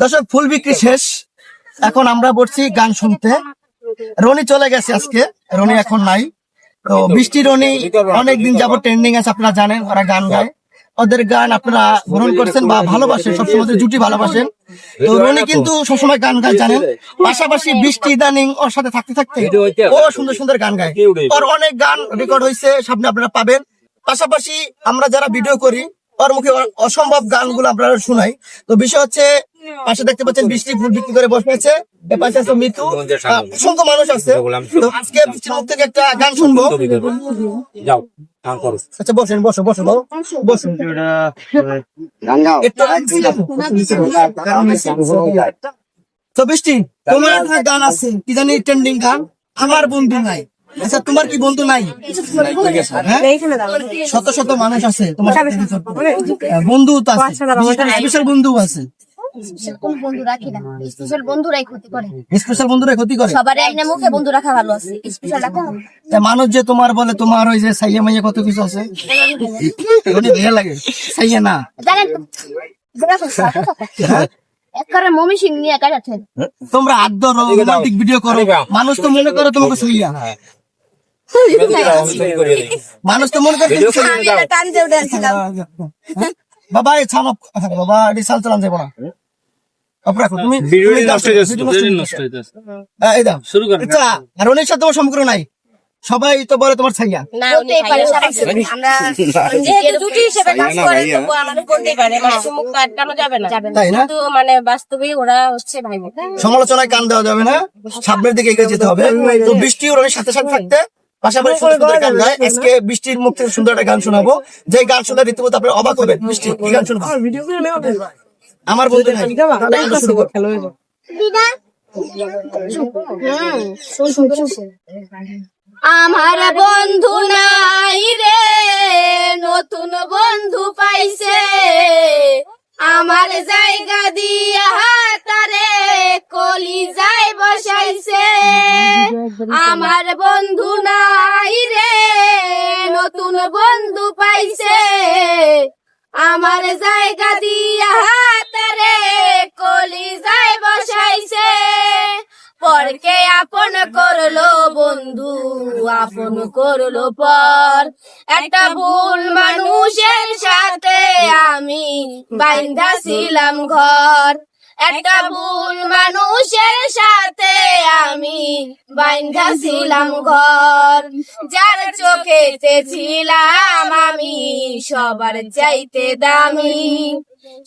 দর্শক ফুল বিক্রি শেষ, এখন আমরা বসছি গান শুনতে। রনি চলে গেছে আজকে, রনি এখন নাই। তো বৃষ্টি রনি অনেকদিন যাবত ট্রেন্ডিং আছে, আপনারা জানেন ওরা গান গায়, ওদের গান আপনারা গ্রহণ করছেন বা ভালোবাসেন, সবসময় জুটি ভালোবাসেন। তো রনি কিন্তু সবসময় গান গায় জানেন, পাশাপাশি বৃষ্টি ইদানিং ওর সাথে থাকতে থাকতে ও সুন্দর সুন্দর গান গায়। ওর অনেক গান রেকর্ড হয়েছে, সামনে আপনারা পাবেন। পাশাপাশি আমরা যারা ভিডিও করি ওর মুখে অসম্ভব গানগুলো আপনারা শোনাই। তো বিষয় হচ্ছে পাশে দেখতে পাচ্ছেন বৃষ্টি ফুল বিক্রি করে বসে আছে, পাশে আছে মিতু, অসংখ্য মানুষ আছে। তো আজকে বৃষ্টির মুখ থেকে একটা গান শুনবো। আচ্ছা বসেন, বসো বসো বসুন। তো বৃষ্টি, তোমার একটা গান আছে কি জানি ট্রেন্ডিং গান, আমার বন্ধু নাই। আচ্ছা তোমার কি বন্ধু নাই? শত শত মানুষ আছে তোমার বন্ধু তো আছে, স্পেশাল বন্ধু আছে। স্পেশাল বন্ধুরাই ক্ষতি করে। সবার এক মুখে বন্ধু রাখা ভালো আছে, স্পেশাল রাখা। মানুষ যে তোমার বলে তোমার ওই যে সাইয়া মাইয়া কত কিছু আছে, ভালো লাগে সাইয়া না জানেন। তোমরা আদর রোমান্টিক ভিডিও করো, মানুষ তো মনে করো তোমাকে সাইয়া, মানুষ তো মনে করে বাবা এই ছাড়ো বাবা, এটি চাল চালান যাবো না। সম্পর্ক নাই, সবাই তো বলে তোমার ছাইয়া। সমালোচনায় কান দেওয়া যাবে না, সামনের দিকে এগিয়ে যেতে হবে। তো বৃষ্টি ওর সাথে সাথে থাকতে পাশাপাশি গান গায়। আজকে বৃষ্টির মুখ থেকে সুন্দর একটা গান শোনাবো, যে গান শুনে রীতিমতো আপনার অবাক হবেন। বৃষ্টি কি গান শুনবো? আমার বন্ধু নাই। আমার বন্ধু নাই রে, নতুন বন্ধু পাইছে, আমার জায়গা দিয়া তারে কলি যায় বসাইছে। আমার বন্ধু নাই রে, নতুন বন্ধু পাইছে, আমার জায়গা দিয়া তারে কলি যায় বসাইছে। পরকে আপন করলো বন্ধু, আপন করলো পর, একটা ভুল মানুষের সাথে আমি বাইন্ধা ছিলাম ঘর। একটা ভুল মানুষের সাথে আমি বাইন্ধা ছিলাম ঘর। যার চোখেতে ছিলাম আমি সবার চাইতে দামি,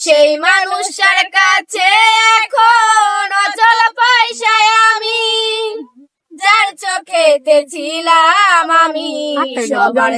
সেই মানুষটার কাছে এখন অচল পয়সায় আমি। যার চোখেতে ছিলাম আমি সবার